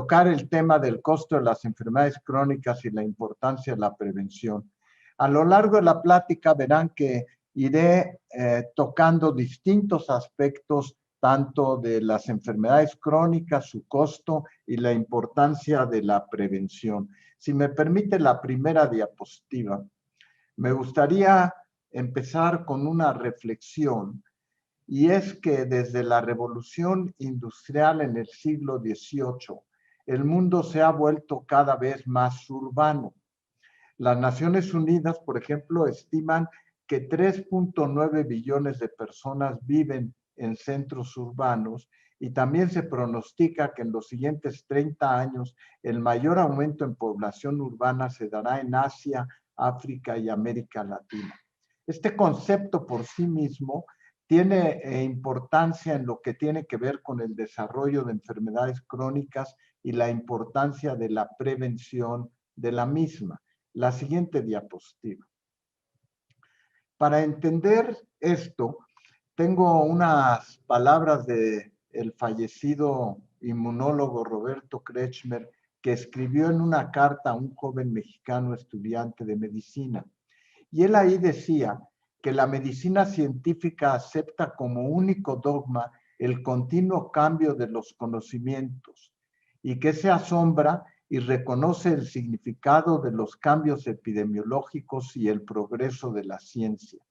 tocar el tema del costo de las enfermedades crónicas y la importancia de la prevención. A lo largo de la plática verán que iré tocando distintos aspectos tanto de las enfermedades crónicas, su costo y la importancia de la prevención. Si me permite la primera diapositiva, me gustaría empezar con una reflexión, y es que desde la revolución industrial en el siglo XVIII, el mundo se ha vuelto cada vez más urbano. Las Naciones Unidas, por ejemplo, estiman que 3.9 billones de personas viven en centros urbanos y también se pronostica que en los siguientes 30 años el mayor aumento en población urbana se dará en Asia, África y América Latina. Este concepto por sí mismo tiene importancia en lo que tiene que ver con el desarrollo de enfermedades crónicas y la importancia de la prevención de la misma. La siguiente diapositiva. Para entender esto, tengo unas palabras del fallecido inmunólogo Roberto Kretschmer, que escribió en una carta a un joven mexicano estudiante de medicina. Y él ahí decía que la medicina científica acepta como único dogma el continuo cambio de los conocimientos y que se asombra y reconoce el significado de los cambios epidemiológicos y el progreso de la ciencia.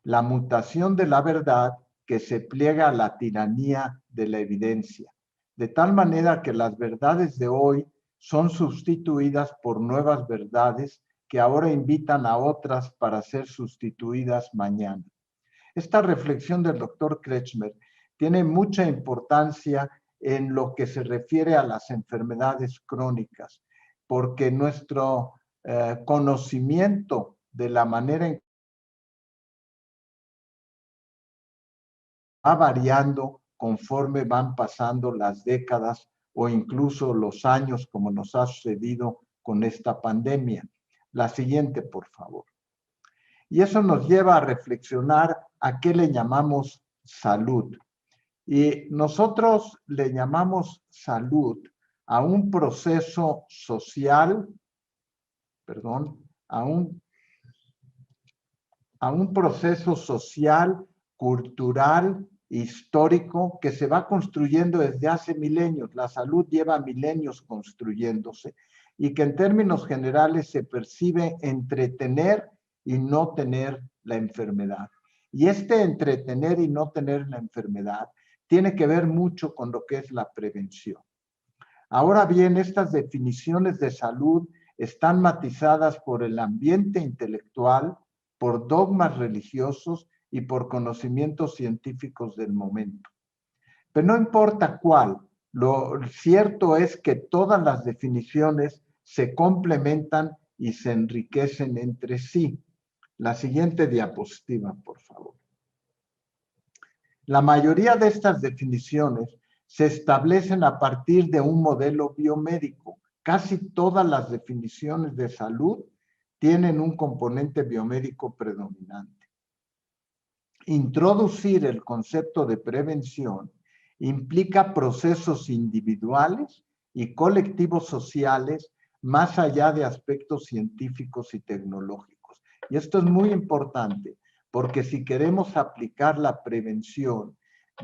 La mutación de la verdad que se pliega a la tiranía de la evidencia, de tal manera que las verdades de hoy son sustituidas por nuevas verdades que ahora invitan a otras para ser sustituidas mañana. Esta reflexión del doctor Kretschmer tiene mucha importancia en lo que se refiere a las enfermedades crónicas, porque nuestro conocimiento de la manera en que va variando conforme van pasando las décadas o incluso los años, como nos ha sucedido con esta pandemia. La siguiente, por favor. Y eso nos lleva a reflexionar a qué le llamamos salud. Y nosotros le llamamos salud a un proceso social, a un proceso social, cultural, histórico, que se va construyendo desde hace milenios. La salud lleva milenios construyéndose y que en términos generales se percibe entretener y no tener la enfermedad. Y este entretener y no tener la enfermedad tiene que ver mucho con lo que es la prevención. Ahora bien, estas definiciones de salud están matizadas por el ambiente intelectual, por dogmas religiosos y por conocimientos científicos del momento. Pero no importa cuál, lo cierto es que todas las definiciones se complementan y se enriquecen entre sí. La siguiente diapositiva, por favor. La mayoría de estas definiciones se establecen a partir de un modelo biomédico. Casi todas las definiciones de salud tienen un componente biomédico predominante. Introducir el concepto de prevención implica procesos individuales y colectivos sociales más allá de aspectos científicos y tecnológicos. Y esto es muy importante, porque si queremos aplicar la prevención,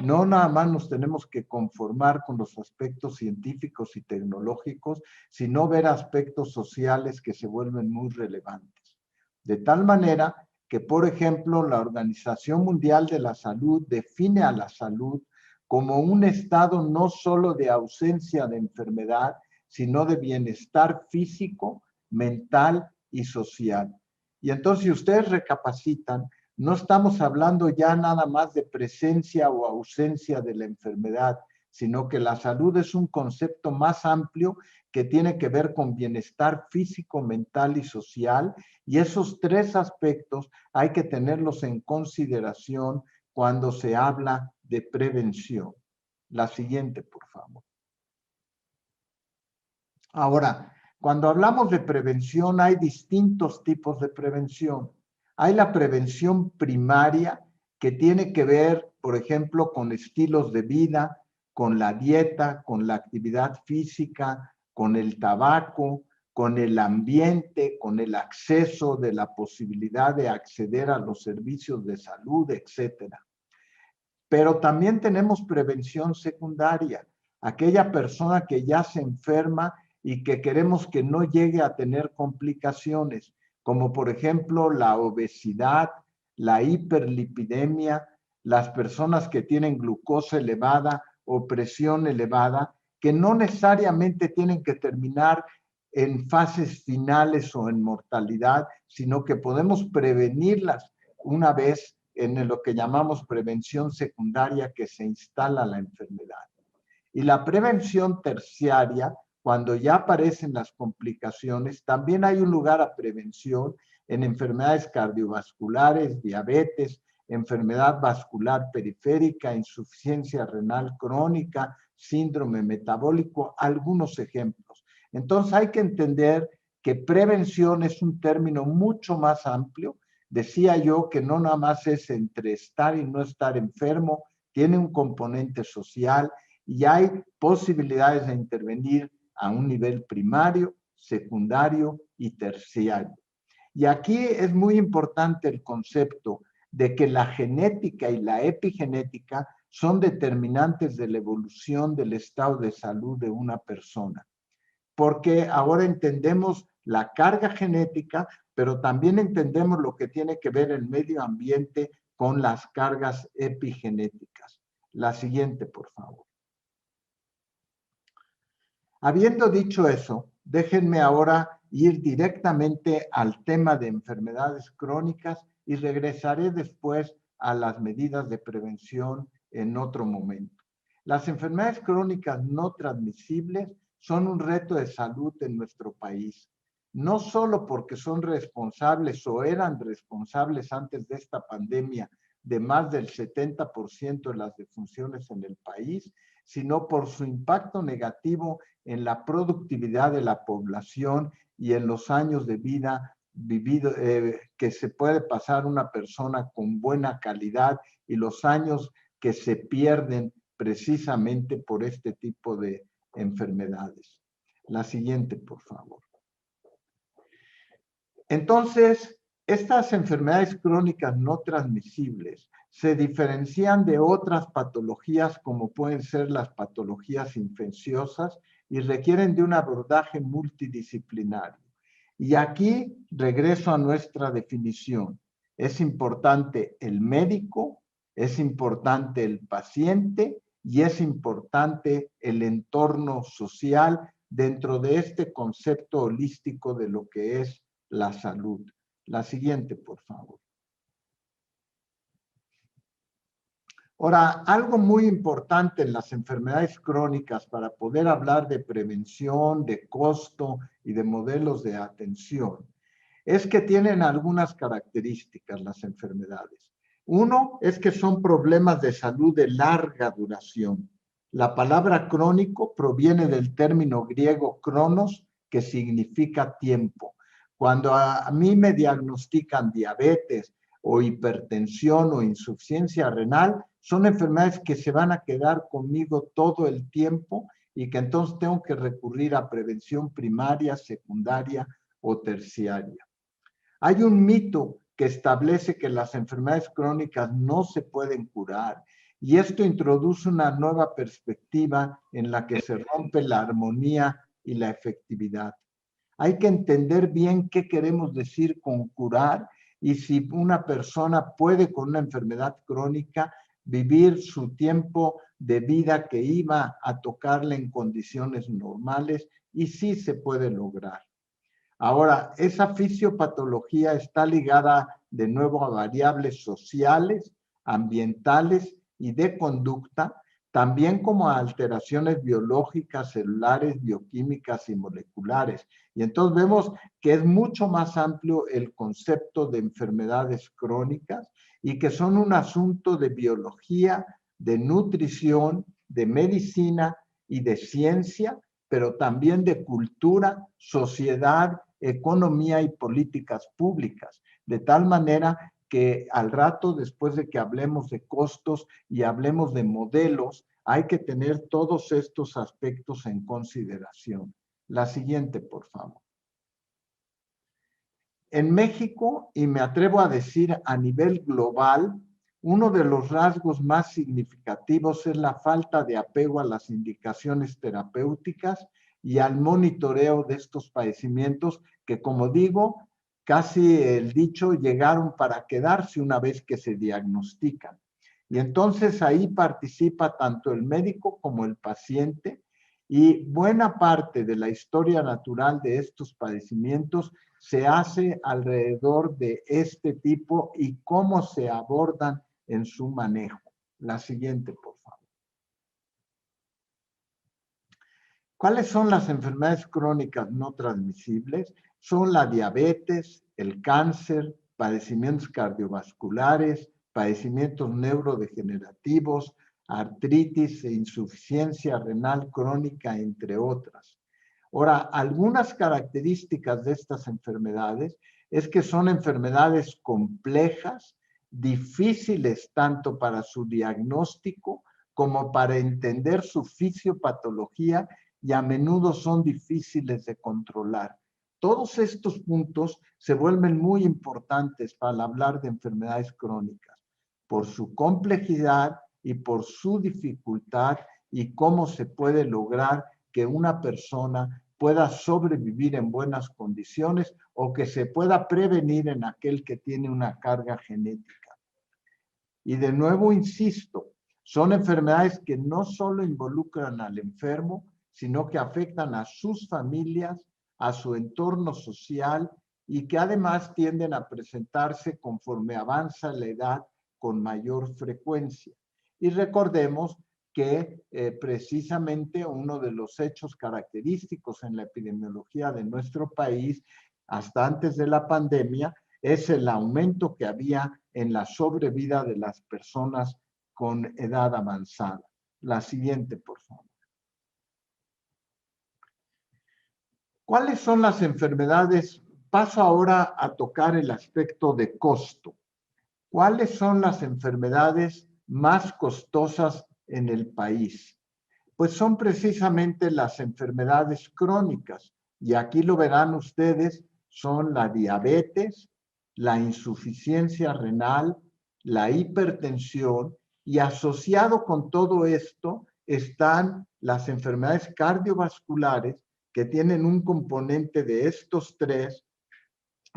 no nada más nos tenemos que conformar con los aspectos científicos y tecnológicos, sino ver aspectos sociales que se vuelven muy relevantes. De tal manera que, por ejemplo, la Organización Mundial de la Salud define a la salud como un estado no solo de ausencia de enfermedad, sino de bienestar físico, mental y social. Y entonces, si ustedes recapacitan, no estamos hablando ya nada más de presencia o ausencia de la enfermedad, sino que la salud es un concepto más amplio que tiene que ver con bienestar físico, mental y social, y esos tres aspectos hay que tenerlos en consideración cuando se habla de prevención. La siguiente, por favor. Ahora, cuando hablamos de prevención, hay distintos tipos de prevención. Hay la prevención primaria, que tiene que ver, por ejemplo, con estilos de vida, con la dieta, con la actividad física, con el tabaco, con el ambiente, con el acceso de la posibilidad de acceder a los servicios de salud, etcétera. Pero también tenemos prevención secundaria, aquella persona que ya se enferma y que queremos que no llegue a tener complicaciones, como por ejemplo la obesidad, la hiperlipidemia, las personas que tienen glucosa elevada o presión elevada, que no necesariamente tienen que terminar en fases finales o en mortalidad, sino que podemos prevenirlas una vez en lo que llamamos prevención secundaria que se instala la enfermedad. Y la prevención terciaria, cuando ya aparecen las complicaciones, también hay un lugar a prevención en enfermedades cardiovasculares, diabetes, enfermedad vascular periférica, insuficiencia renal crónica, síndrome metabólico, algunos ejemplos. Entonces hay que entender que prevención es un término mucho más amplio. Decía yo que no nada más es entre estar y no estar enfermo, tiene un componente social y hay posibilidades de intervenir a un nivel primario, secundario y terciario. Y aquí es muy importante el concepto de que la genética y la epigenética son determinantes de la evolución del estado de salud de una persona. Porque ahora entendemos la carga genética, pero también entendemos lo que tiene que ver el medio ambiente con las cargas epigenéticas. La siguiente, por favor. Habiendo dicho eso, déjenme ahora ir directamente al tema de enfermedades crónicas y regresaré después a las medidas de prevención en otro momento. Las enfermedades crónicas no transmisibles son un reto de salud en nuestro país, no solo porque son responsables o eran responsables antes de esta pandemia de más del 70% de las defunciones en el país, sino por su impacto negativo en la productividad de la población y en los años de vida vivido, que se puede pasar una persona con buena calidad y los años que se pierden precisamente por este tipo de enfermedades. La siguiente, por favor. Entonces, estas enfermedades crónicas no transmisibles se diferencian de otras patologías como pueden ser las patologías infecciosas y requieren de un abordaje multidisciplinario. Y aquí regreso a nuestra definición. Es importante el médico, es importante el paciente y es importante el entorno social dentro de este concepto holístico de lo que es la salud. La siguiente, por favor. Ahora, algo muy importante en las enfermedades crónicas para poder hablar de prevención, de costo y de modelos de atención, es que tienen algunas características las enfermedades. Uno es que son problemas de salud de larga duración. La palabra crónico proviene del término griego cronos, que significa tiempo. Cuando a mí me diagnostican diabetes o hipertensión o insuficiencia renal, son enfermedades que se van a quedar conmigo todo el tiempo y que entonces tengo que recurrir a prevención primaria, secundaria o terciaria. Hay un mito que establece que las enfermedades crónicas no se pueden curar y esto introduce una nueva perspectiva en la que se rompe la armonía y la efectividad. Hay que entender bien qué queremos decir con curar y si una persona puede con una enfermedad crónica vivir su tiempo de vida que iba a tocarle en condiciones normales y sí se puede lograr. Ahora, esa fisiopatología está ligada de nuevo a variables sociales, ambientales y de conducta, también como a alteraciones biológicas, celulares, bioquímicas y moleculares. Y entonces vemos que es mucho más amplio el concepto de enfermedades crónicas y que son un asunto de biología, de nutrición, de medicina y de ciencia, pero también de cultura, sociedad, economía y políticas públicas, de tal manera que al rato, después de que hablemos de costos y hablemos de modelos, hay que tener todos estos aspectos en consideración. La siguiente, por favor. En México, y me atrevo a decir a nivel global, uno de los rasgos más significativos es la falta de apego a las indicaciones terapéuticas y al monitoreo de estos padecimientos que, como digo, casi el dicho, llegaron para quedarse una vez que se diagnostican. Y entonces ahí participa tanto el médico como el paciente, y buena parte de la historia natural de estos padecimientos se hace alrededor de este tipo y cómo se abordan en su manejo. La siguiente, por favor. ¿Cuáles son las enfermedades crónicas no transmisibles? Son la diabetes, el cáncer, padecimientos cardiovasculares, padecimientos neurodegenerativos, artritis e insuficiencia renal crónica, entre otras. Ahora, algunas características de estas enfermedades es que son enfermedades complejas, difíciles tanto para su diagnóstico como para entender su fisiopatología, y a menudo son difíciles de controlar. Todos estos puntos se vuelven muy importantes para hablar de enfermedades crónicas, por su complejidad y por su dificultad y cómo se puede lograr que una persona pueda sobrevivir en buenas condiciones o que se pueda prevenir en aquel que tiene una carga genética. Y de nuevo insisto, son enfermedades que no solo involucran al enfermo, sino que afectan a sus familias, a su entorno social y que además tienden a presentarse conforme avanza la edad con mayor frecuencia. Y recordemos que precisamente uno de los hechos característicos en la epidemiología de nuestro país, hasta antes de la pandemia, es el aumento que había en la sobrevida de las personas con edad avanzada. La siguiente, por favor. ¿Cuáles son las enfermedades? Paso ahora a tocar el aspecto de costo. ¿Cuáles son las enfermedades más costosas en el país? Pues son precisamente las enfermedades crónicas. Y aquí lo verán ustedes, son la diabetes, la insuficiencia renal, la hipertensión, y asociado con todo esto están las enfermedades cardiovasculares que tienen un componente de estos tres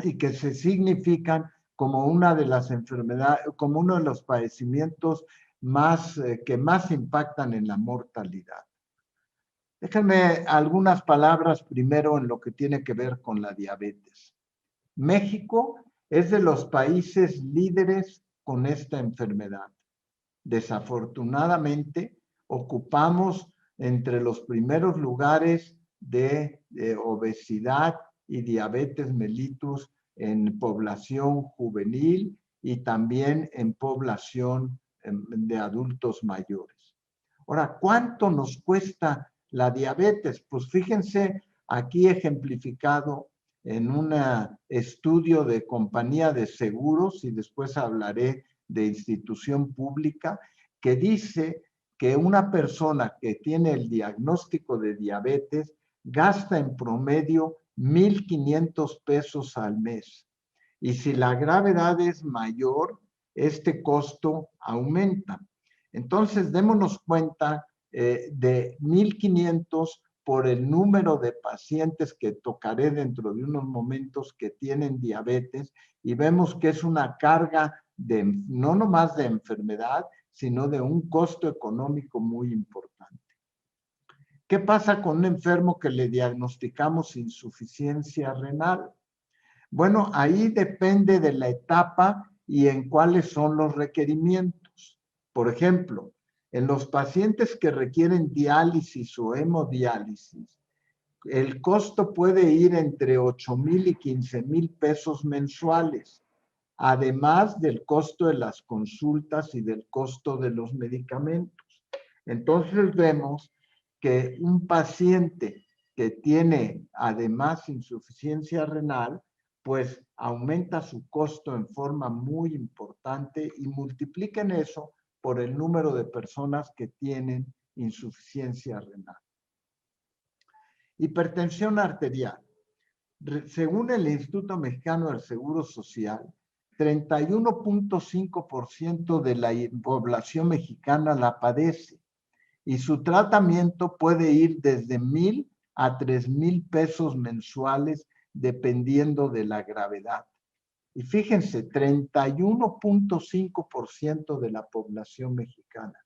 y que se significan como una de las enfermedades, como uno de los padecimientos más, que más impactan en la mortalidad. Déjenme algunas palabras primero en lo que tiene que ver con la diabetes. México es de los países líderes con esta enfermedad. Desafortunadamente, ocupamos entre los primeros lugares de obesidad y diabetes mellitus en población juvenil y también en población de adultos mayores. Ahora, ¿cuánto nos cuesta la diabetes? Pues fíjense aquí ejemplificado en un estudio de compañía de seguros, y después hablaré de institución pública, que dice que una persona que tiene el diagnóstico de diabetes gasta en promedio 1,500 pesos al mes. Y si la gravedad es mayor, este costo aumenta. Entonces, démonos cuenta de 1,500 por el número de pacientes que tocaré dentro de unos momentos que tienen diabetes, y vemos que es una carga de, no nomás de enfermedad, sino de un costo económico muy importante. ¿Qué pasa con un enfermo que le diagnosticamos insuficiencia renal? Bueno, ahí depende de la etapa y en cuáles son los requerimientos. Por ejemplo, en los pacientes que requieren diálisis o hemodiálisis, el costo puede ir entre 8,000 y 15,000 pesos mensuales, además del costo de las consultas y del costo de los medicamentos. Entonces vemos que un paciente que tiene además insuficiencia renal, pues aumenta su costo en forma muy importante, y multipliquen eso por el número de personas que tienen insuficiencia renal. Hipertensión arterial. Según el Instituto Mexicano del Seguro Social, 31.5% de la población mexicana la padece y su tratamiento puede ir desde 1,000 a 3,000 pesos mensuales dependiendo de la gravedad. Y fíjense, 31.5% de la población mexicana.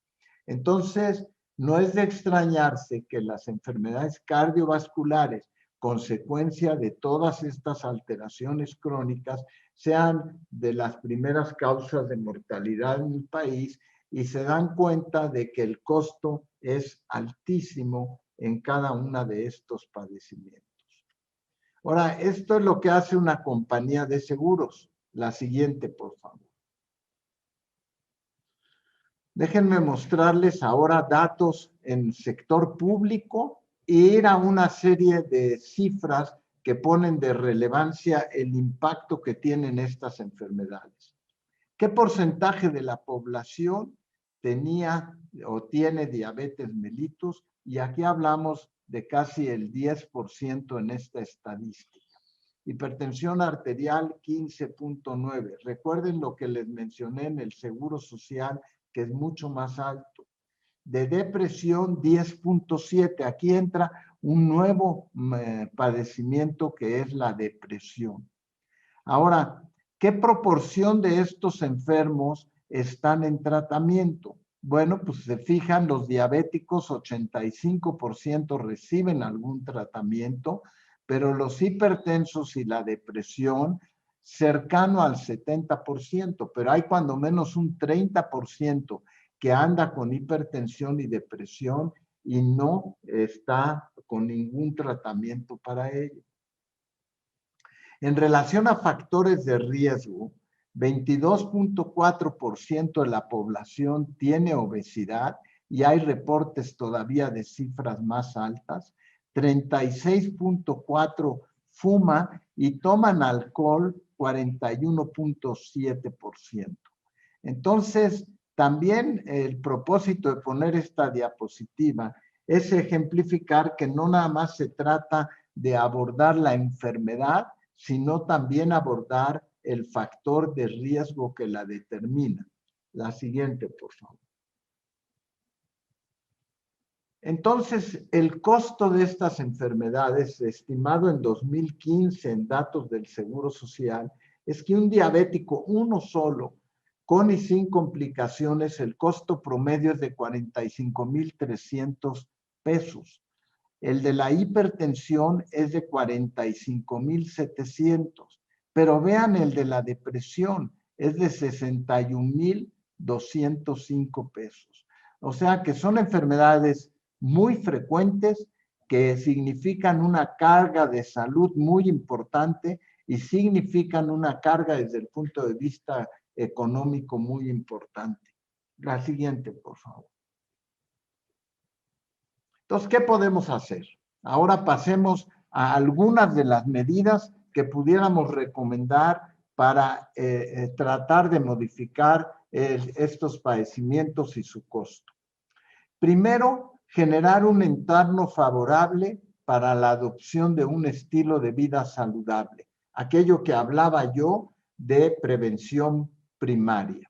Entonces, no es de extrañarse que las enfermedades cardiovasculares, consecuencia de todas estas alteraciones crónicas, sean de las primeras causas de mortalidad en el país y se dan cuenta de que el costo es altísimo en cada una de estos padecimientos. Ahora, esto es lo que hace una compañía de seguros. La siguiente, por favor. Déjenme mostrarles ahora datos en sector público y ir a una serie de cifras que ponen de relevancia el impacto que tienen estas enfermedades. ¿Qué porcentaje de la población tenía o tiene diabetes mellitus? Y aquí hablamos de casi el 10% en esta estadística. Hipertensión arterial 15.9. Recuerden lo que les mencioné en el Seguro Social, que es mucho más alto. De depresión 10.7. Aquí entra un nuevo padecimiento que es la depresión. Ahora, ¿qué proporción de estos enfermos están en tratamiento? Bueno, pues se fijan, los diabéticos 85% reciben algún tratamiento, pero los hipertensos y la depresión cercano al 70%, pero hay cuando menos un 30% que anda con hipertensión y depresión y no está con ningún tratamiento para ello. En relación a factores de riesgo, 22.4% de la población tiene obesidad y hay reportes todavía de cifras más altas. 36.4% fuma y toman alcohol 41.7%. Entonces, también el propósito de poner esta diapositiva es ejemplificar que no nada más se trata de abordar la enfermedad, sino también abordar el factor de riesgo que la determina. La siguiente, por favor. Entonces, el costo de estas enfermedades, estimado en 2015 en datos del Seguro Social, es que un diabético, uno solo, con y sin complicaciones, el costo promedio es de 45,300 pesos. El de la hipertensión es de 45,700. Pero vean el de la depresión, es de 61,205 pesos. O sea que son enfermedades muy frecuentes que significan una carga de salud muy importante y significan una carga desde el punto de vista económico muy importante. La siguiente, por favor. Entonces, ¿qué podemos hacer? Ahora pasemos a algunas de las medidas que pudiéramos recomendar para tratar de modificar estos padecimientos y su costo. Primero, generar un entorno favorable para la adopción de un estilo de vida saludable, aquello que hablaba yo de prevención primaria.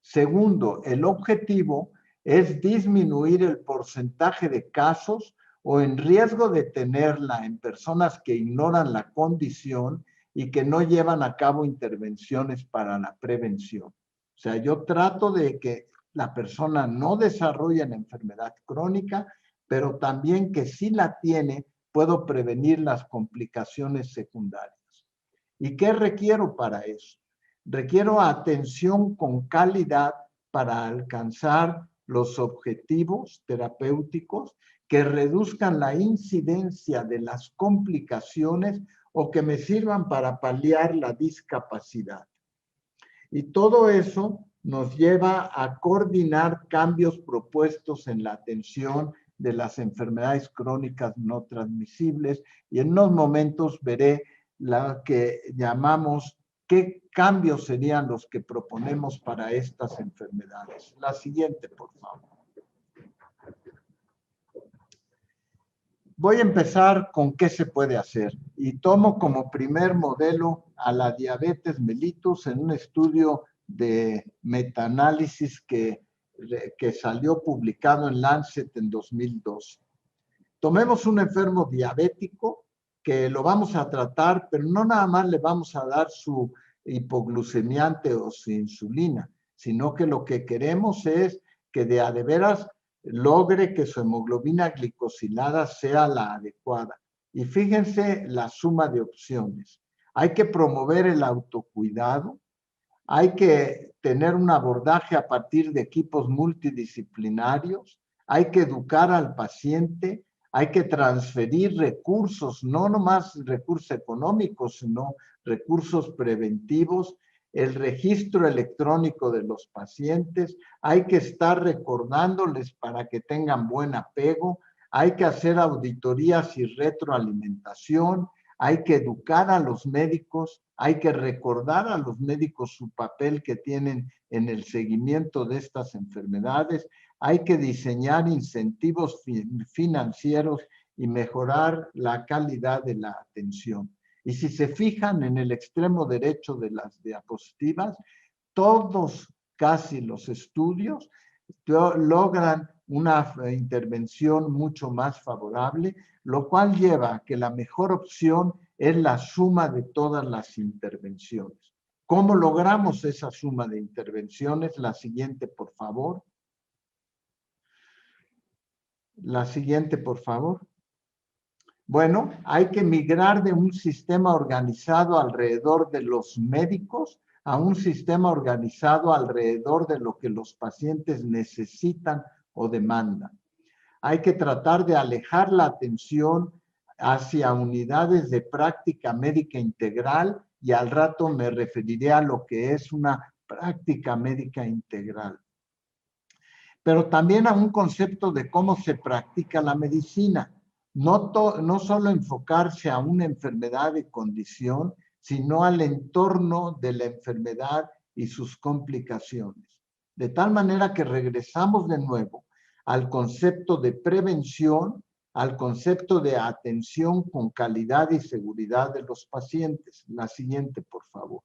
Segundo, el objetivo es disminuir el porcentaje de casos o en riesgo de tenerla en personas que ignoran la condición y que no llevan a cabo intervenciones para la prevención. O sea, yo trato de que la persona no desarrolle la enfermedad crónica, pero también que si la tiene, puedo prevenir las complicaciones secundarias. ¿Y qué requiero para eso? Requiero atención con calidad para alcanzar los objetivos terapéuticos que reduzcan la incidencia de las complicaciones o que me sirvan para paliar la discapacidad. Y todo eso nos lleva a coordinar cambios propuestos en la atención de las enfermedades crónicas no transmisibles y en unos momentos veré la que llamamos qué cambios serían los que proponemos para estas enfermedades. La siguiente, por favor. Voy a empezar con qué se puede hacer y tomo como primer modelo a la diabetes mellitus en un estudio de metaanálisis que salió publicado en Lancet en 2002. Tomemos un enfermo diabético que lo vamos a tratar, pero no nada más le vamos a dar su hipoglucemiante o su insulina, sino que lo que queremos es que de veras logre que su hemoglobina glicosilada sea la adecuada. Y fíjense la suma de opciones. Hay que promover el autocuidado, hay que tener un abordaje a partir de equipos multidisciplinarios, hay que educar al paciente, hay que transferir recursos, no nomás recursos económicos, sino recursos preventivos, el registro electrónico de los pacientes, hay que estar recordándoles para que tengan buen apego, hay que hacer auditorías y retroalimentación, hay que educar a los médicos, hay que recordar a los médicos su papel que tienen en el seguimiento de estas enfermedades, hay que diseñar incentivos financieros y mejorar la calidad de la atención. Y si se fijan en el extremo derecho de las diapositivas, todos casi los estudios logran una intervención mucho más favorable, lo cual lleva a que la mejor opción es la suma de todas las intervenciones. ¿Cómo logramos esa suma de intervenciones? La siguiente, por favor. La siguiente, por favor. Bueno, hay que migrar de un sistema organizado alrededor de los médicos a un sistema organizado alrededor de lo que los pacientes necesitan o demandan. Hay que tratar de alejar la atención hacia unidades de práctica médica integral y al rato me referiré a lo que es una práctica médica integral. Pero también a un concepto de cómo se practica la medicina. No solo enfocarse a una enfermedad y condición, sino al entorno de la enfermedad y sus complicaciones. De tal manera que regresamos de nuevo al concepto de prevención, al concepto de atención con calidad y seguridad de los pacientes. La siguiente, por favor.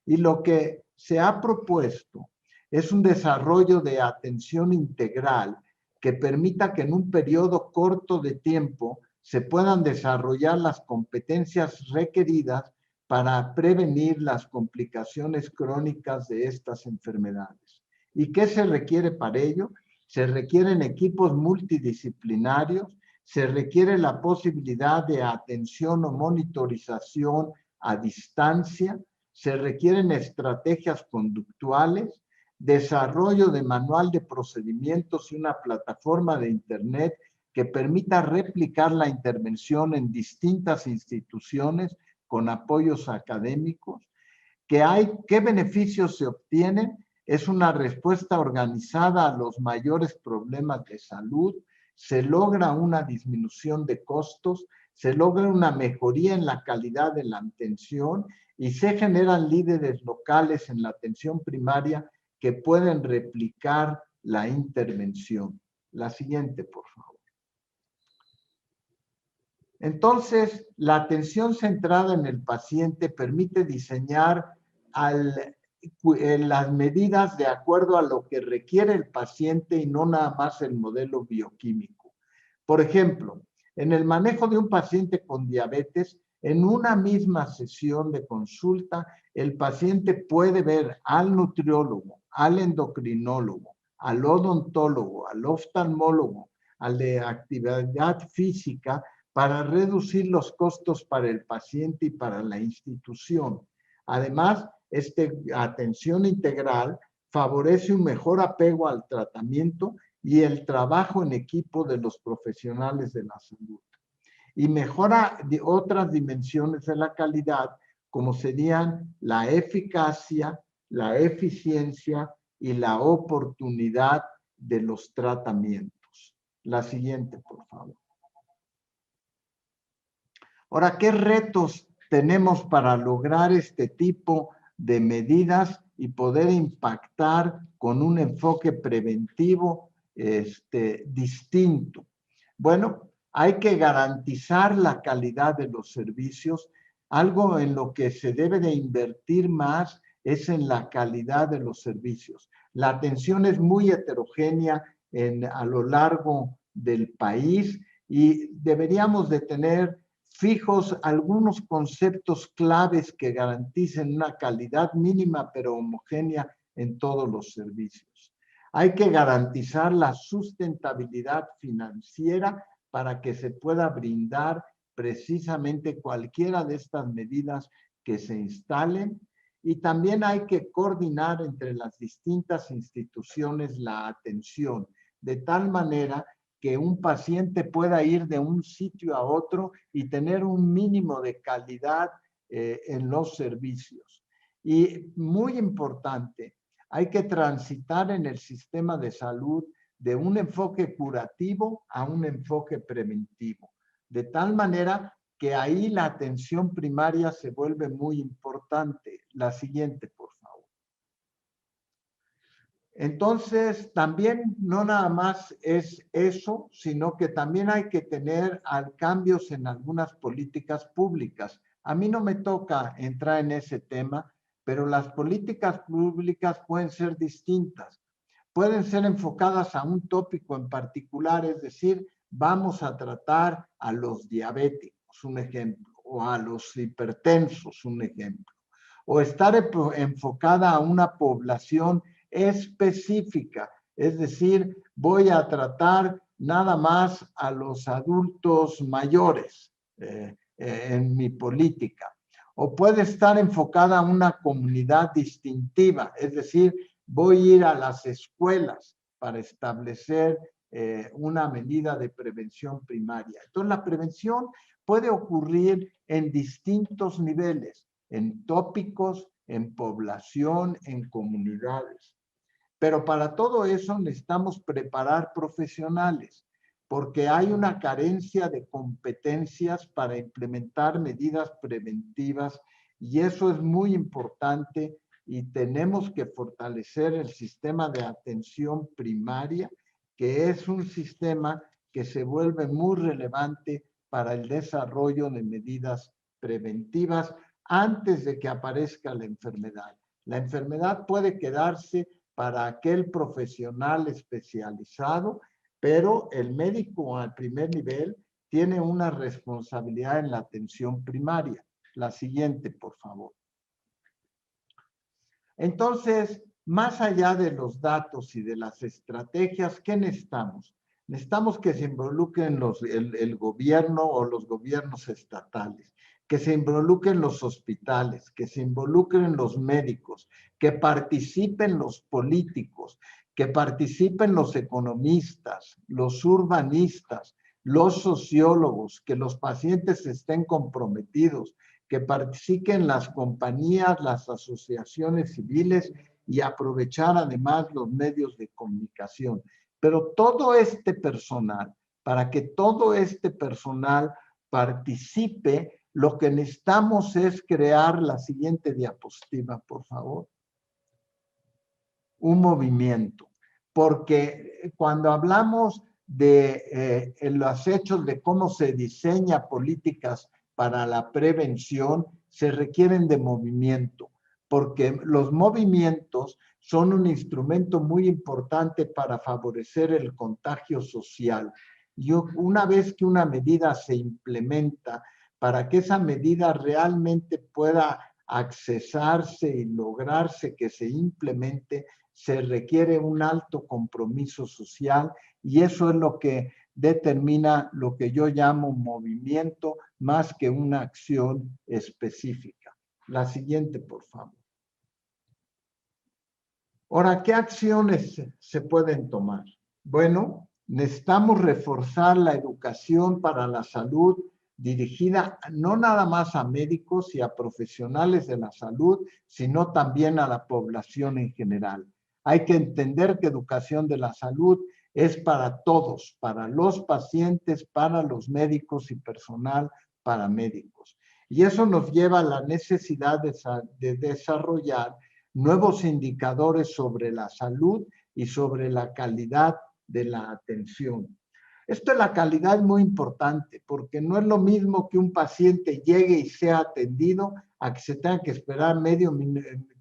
Y lo que se ha propuesto es un desarrollo de atención integral que permita que en un periodo corto de tiempo se puedan desarrollar las competencias requeridas para prevenir las complicaciones crónicas de estas enfermedades. ¿Y qué se requiere para ello? Se requieren equipos multidisciplinarios, se requiere la posibilidad de atención o monitorización a distancia, se requieren estrategias conductuales, desarrollo de manual de procedimientos y una plataforma de Internet que permita replicar la intervención en distintas instituciones con apoyos académicos. ¿Qué beneficios se obtienen? Es una respuesta organizada a los mayores problemas de salud, se logra una disminución de costos, se logra una mejoría en la calidad de la atención y se generan líderes locales en la atención primaria que pueden replicar la intervención. La siguiente, por favor. Entonces, la atención centrada en el paciente permite diseñar las medidas de acuerdo a lo que requiere el paciente y no nada más el modelo bioquímico. Por ejemplo, en el manejo de un paciente con diabetes, en una misma sesión de consulta, el paciente puede ver al nutriólogo, al endocrinólogo, al odontólogo, al oftalmólogo, al de actividad física, para reducir los costos para el paciente y para la institución. Además, esta atención integral favorece un mejor apego al tratamiento y el trabajo en equipo de los profesionales de la salud. Y mejora otras dimensiones de la calidad, como serían la eficacia, la eficiencia y la oportunidad de los tratamientos. La siguiente, por favor. Ahora, ¿qué retos tenemos para lograr este tipo de medidas y poder impactar con un enfoque preventivo distinto? Bueno, Hay que garantizar la calidad de los servicios. Algo en lo que se debe de invertir más es en la calidad de los servicios. La atención es muy heterogénea a lo largo del país y deberíamos de tener fijos algunos conceptos claves que garanticen una calidad mínima pero homogénea en todos los servicios. Hay que garantizar la sustentabilidad financiera para que se pueda brindar precisamente cualquiera de estas medidas que se instalen, y también hay que coordinar entre las distintas instituciones la atención, de tal manera que un paciente pueda ir de un sitio a otro y tener un mínimo de calidad en los servicios. Y muy importante, hay que transitar en el sistema de salud de un enfoque curativo a un enfoque preventivo, de tal manera que ahí la atención primaria se vuelve muy importante. La siguiente, por favor. Entonces, también no nada más es eso, sino que también hay que tener cambios en algunas políticas públicas. A mí no me toca entrar en ese tema, pero las políticas públicas pueden ser distintas. Pueden ser enfocadas a un tópico en particular, es decir, vamos a tratar a los diabéticos, un ejemplo, o a los hipertensos, un ejemplo, o estar enfocada a una población específica, es decir, voy a tratar nada más a los adultos mayores en mi política. O puede estar enfocada a una comunidad distintiva, es decir, voy a ir a las escuelas para establecer una medida de prevención primaria. Entonces, la prevención puede ocurrir en distintos niveles, en tópicos, en población, en comunidades. Pero para todo eso necesitamos preparar profesionales, porque hay una carencia de competencias para implementar medidas preventivas, y eso es muy importante, y tenemos que fortalecer el sistema de atención primaria, que es un sistema que se vuelve muy relevante para el desarrollo de medidas preventivas antes de que aparezca la enfermedad. La enfermedad puede quedarse para aquel profesional especializado, pero el médico al primer nivel tiene una responsabilidad en la atención primaria. La siguiente, por favor. Entonces, más allá de los datos y de las estrategias, ¿qué necesitamos? Necesitamos que se involucren el gobierno o los gobiernos estatales, que se involucren los hospitales, que se involucren los médicos, que participen los políticos, que participen los economistas, los urbanistas, los sociólogos, que los pacientes estén comprometidos, que participen las compañías, las asociaciones civiles y aprovechar además los medios de comunicación. Pero todo este personal, para que todo este personal participe, lo que necesitamos es crear la siguiente diapositiva, por favor. Un movimiento. Porque cuando hablamos de los hechos de cómo se diseña políticas para la prevención, se requieren de movimiento, porque los movimientos son un instrumento muy importante para favorecer el contagio social. Y una vez que una medida se implementa, para que esa medida realmente pueda accesarse y lograrse que se implemente, se requiere un alto compromiso social, y eso es lo que determina lo que yo llamo movimiento más que una acción específica. La siguiente, por favor. Ahora, ¿qué acciones se pueden tomar? Bueno, necesitamos reforzar la educación para la salud dirigida no nada más a médicos y a profesionales de la salud, sino también a la población en general. Hay que entender que educación de la salud es para todos, para los pacientes, para los médicos y personal paramédicos. Y eso nos lleva a la necesidad de desarrollar nuevos indicadores sobre la salud y sobre la calidad de la atención. Esto de la calidad es muy importante porque no es lo mismo que un paciente llegue y sea atendido a que se tenga que esperar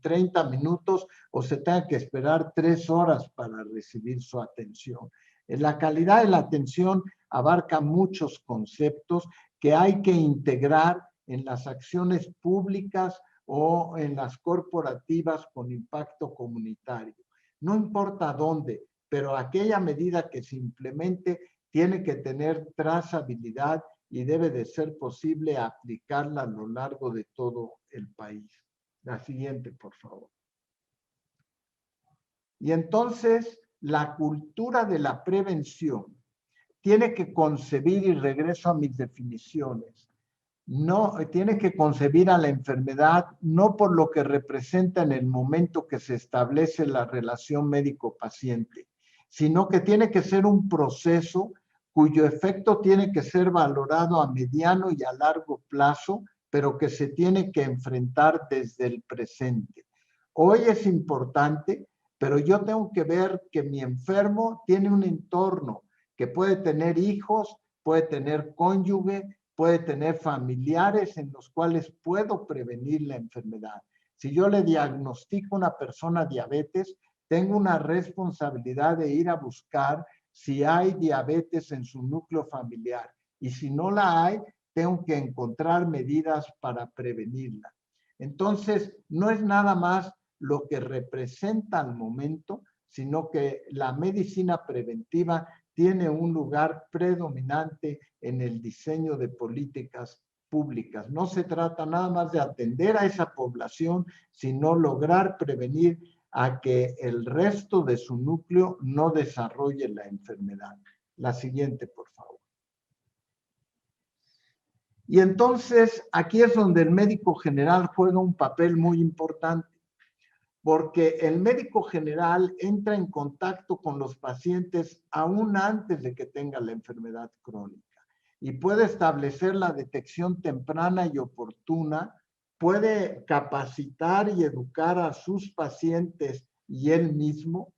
30 minutos o se tenga que esperar 3 horas para recibir su atención. La calidad de la atención abarca muchos conceptos que hay que integrar en las acciones públicas o en las corporativas con impacto comunitario. No importa dónde, pero aquella medida que se implemente tiene que tener trazabilidad y debe de ser posible aplicarla a lo largo de todo el país. La siguiente, por favor. Y entonces, la cultura de la prevención tiene que concebir, y regreso a mis definiciones, no tiene que concebir a la enfermedad no por lo que representa en el momento que se establece la relación médico-paciente, sino que tiene que ser un proceso cuyo efecto tiene que ser valorado a mediano y a largo plazo, pero que se tiene que enfrentar desde el presente. Hoy es importante, pero yo tengo que ver que mi enfermo tiene un entorno que puede tener hijos, puede tener cónyuge, puede tener familiares en los cuales puedo prevenir la enfermedad. Si yo le diagnostico a una persona diabetes, tengo una responsabilidad de ir a buscar si hay diabetes en su núcleo familiar. Y si no la hay, tengo que encontrar medidas para prevenirla. Entonces, no es nada más lo que representa al momento, sino que la medicina preventiva tiene un lugar predominante en el diseño de políticas públicas. No se trata nada más de atender a esa población, sino lograr prevenir a que el resto de su núcleo no desarrolle la enfermedad. La siguiente, por favor. Y entonces, aquí es donde el médico general juega un papel muy importante, porque el médico general entra en contacto con los pacientes aún antes de que tengan la enfermedad crónica y puede establecer la detección temprana y oportuna, puede capacitar y educar a sus pacientes y él mismo,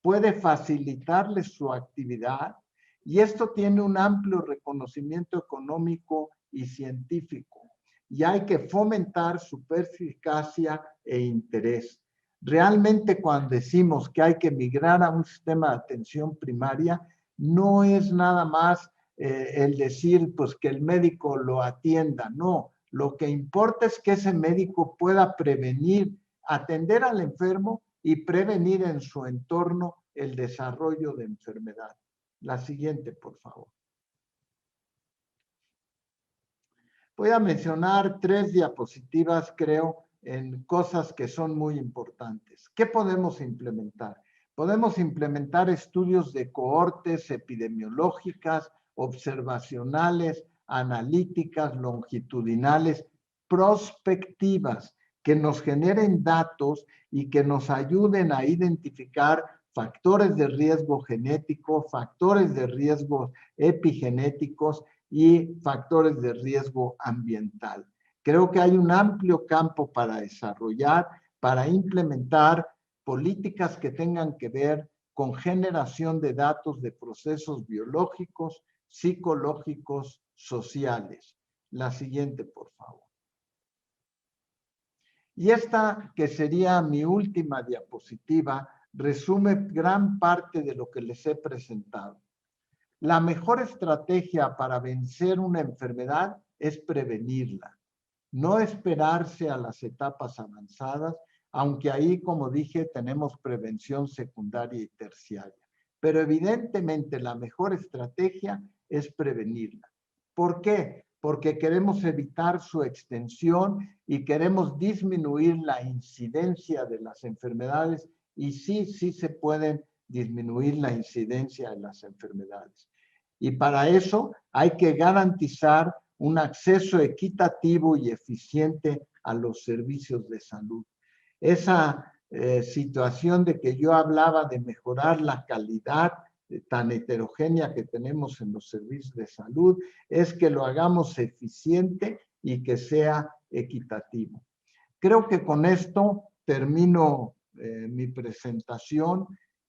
puede facilitarles su actividad y esto tiene un amplio reconocimiento económico y científico y hay que fomentar su perspicacia e interés. Realmente cuando decimos que hay que migrar a un sistema de atención primaria, no es nada más el decir pues que el médico lo atienda, no. Lo que importa es que ese médico pueda prevenir, atender al enfermo y prevenir en su entorno el desarrollo de enfermedad. La siguiente, por favor. Voy a mencionar 3 diapositivas, creo, en cosas que son muy importantes. ¿Qué podemos implementar? Podemos implementar estudios de cohortes epidemiológicas, observacionales, analíticas, longitudinales, prospectivas, que nos generen datos y que nos ayuden a identificar factores de riesgo genético, factores de riesgo epigenéticos y factores de riesgo ambiental. Creo que hay un amplio campo para desarrollar, para implementar políticas que tengan que ver con generación de datos de procesos biológicos, psicológicos, sociales. La siguiente, por favor. Y esta, que sería mi última diapositiva, resume gran parte de lo que les he presentado. La mejor estrategia para vencer una enfermedad es prevenirla, no esperarse a las etapas avanzadas, aunque ahí, como dije, tenemos prevención secundaria y terciaria. Pero evidentemente la mejor estrategia es prevenirla. ¿Por qué? Porque queremos evitar su extensión y queremos disminuir la incidencia de las enfermedades y sí se pueden disminuir la incidencia de las enfermedades. Y para eso hay que garantizar un acceso equitativo y eficiente a los servicios de salud. Esa situación de que yo hablaba de mejorar la calidad tan heterogénea que tenemos en los servicios de salud, es que lo hagamos eficiente y que sea equitativo. Creo que con esto termino mi presentación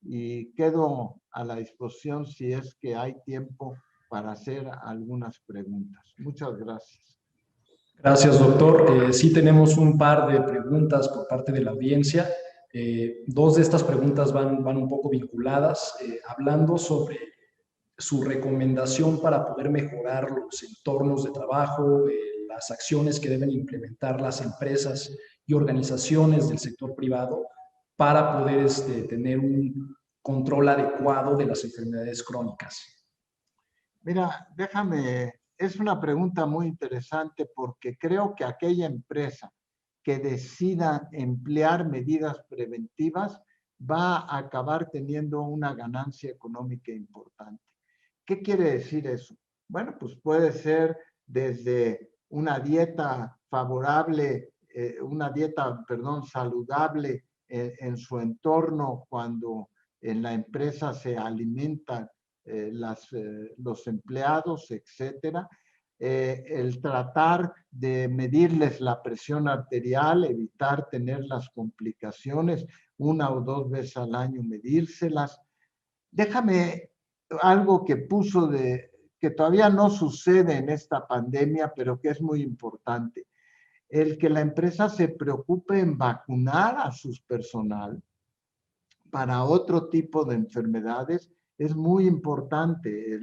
y quedo a la disposición si es que hay tiempo para hacer algunas preguntas. Muchas gracias. Gracias, doctor. Sí tenemos un par de preguntas por parte de la audiencia. Dos de estas preguntas van un poco vinculadas, hablando sobre su recomendación para poder mejorar los entornos de trabajo, las acciones que deben implementar las empresas y organizaciones del sector privado para poder tener un control adecuado de las enfermedades crónicas. Mira, es una pregunta muy interesante porque creo que aquella empresa que decida emplear medidas preventivas va a acabar teniendo una ganancia económica importante. ¿Qué quiere decir eso? Bueno, pues puede ser desde una dieta favorable, saludable en su entorno cuando en la empresa se alimentan los empleados, etcétera. El tratar de medirles la presión arterial, evitar tener las complicaciones, 1 o 2 veces al año medírselas. Déjame algo que que todavía no sucede en esta pandemia, pero que es muy importante. El que la empresa se preocupe en vacunar a su personal para otro tipo de enfermedades es muy importante.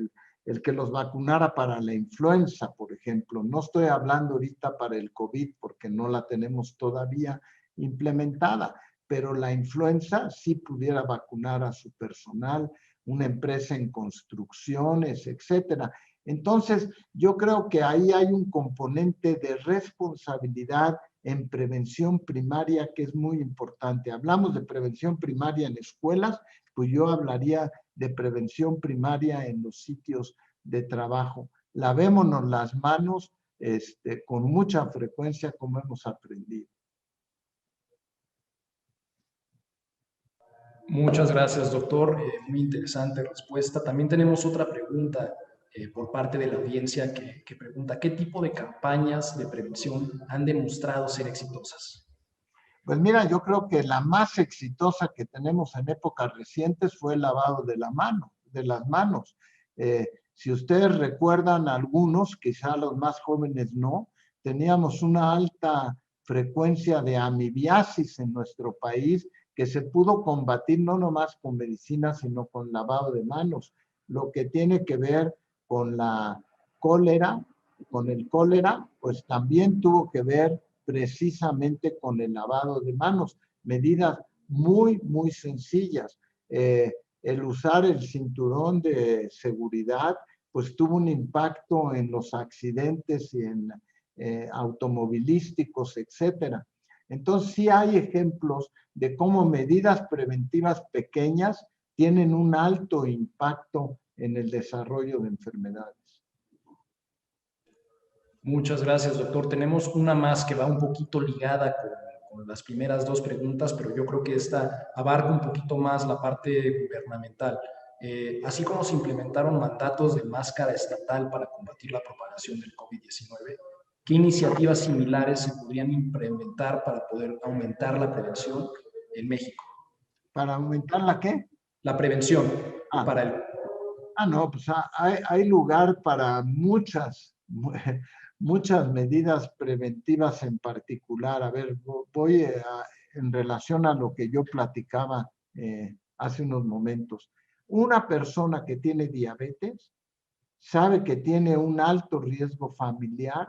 El que los vacunara para la influenza, por ejemplo. No estoy hablando ahorita para el COVID porque no la tenemos todavía implementada, pero la influenza sí pudiera vacunar a su personal, una empresa en construcciones, etcétera. Entonces, yo creo que ahí hay un componente de responsabilidad en prevención primaria que es muy importante. Hablamos de prevención primaria en escuelas, pues yo hablaría de prevención primaria en los sitios de trabajo. Lavémonos las manos con mucha frecuencia como hemos aprendido. Muchas gracias, doctor. Muy interesante respuesta. También tenemos otra pregunta por parte de la audiencia que pregunta, ¿qué tipo de campañas de prevención han demostrado ser exitosas? Pues mira, yo creo que la más exitosa que tenemos en épocas recientes fue el lavado de las manos. Si ustedes recuerdan algunos, quizá los más jóvenes no, teníamos una alta frecuencia de amibiasis en nuestro país que se pudo combatir no nomás con medicina, sino con lavado de manos. Lo que tiene que ver con la cólera, con el cólera, pues también tuvo que ver precisamente con el lavado de manos. Medidas muy, muy sencillas. El usar el cinturón de seguridad, pues tuvo un impacto en los accidentes y en automovilísticos, etcétera. Entonces, sí hay ejemplos de cómo medidas preventivas pequeñas tienen un alto impacto en el desarrollo de enfermedades. Muchas gracias, doctor. Tenemos una más que va un poquito ligada con las primeras dos preguntas, pero yo creo que esta abarca un poquito más la parte gubernamental. Así como se implementaron mandatos de máscara estatal para combatir la propagación del COVID-19, ¿qué iniciativas similares se podrían implementar para poder aumentar la prevención en México? ¿Para aumentar la qué? La prevención. No, pues hay lugar para muchas medidas preventivas en particular. A ver, voy en relación a lo que yo platicaba hace unos momentos. Una persona que tiene diabetes sabe que tiene un alto riesgo familiar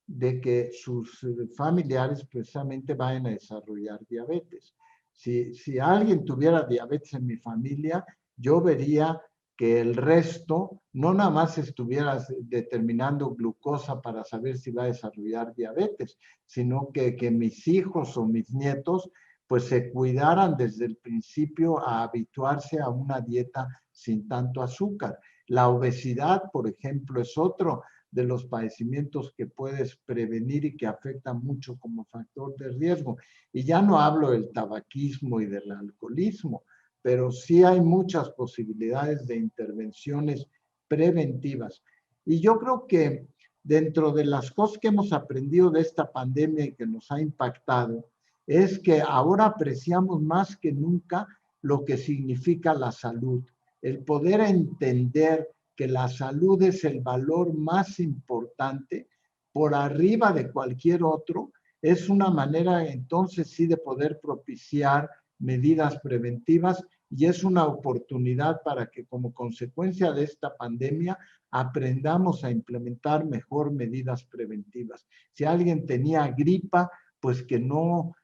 de que sus familiares precisamente vayan a desarrollar diabetes. Si alguien tuviera diabetes en mi familia, yo vería que el resto no nada más estuviera determinando glucosa para saber si va a desarrollar diabetes, sino que mis hijos o mis nietos pues se cuidaran desde el principio a habituarse a una dieta sin tanto azúcar. La obesidad, por ejemplo, es otro de los padecimientos que puedes prevenir y que afectan mucho como factor de riesgo. Y ya no hablo del tabaquismo y del alcoholismo, pero sí hay muchas posibilidades de intervenciones preventivas. Y yo creo que dentro de las cosas que hemos aprendido de esta pandemia y que nos ha impactado, es que ahora apreciamos más que nunca lo que significa la salud. El poder entender que la salud es el valor más importante por arriba de cualquier otro, es una manera entonces sí de poder propiciar medidas preventivas y es una oportunidad para que como consecuencia de esta pandemia aprendamos a implementar mejor medidas preventivas. Si alguien tenía gripa, pues que no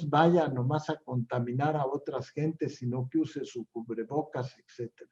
vaya nomás a contaminar a otras gentes, sino que use su cubrebocas, etcétera.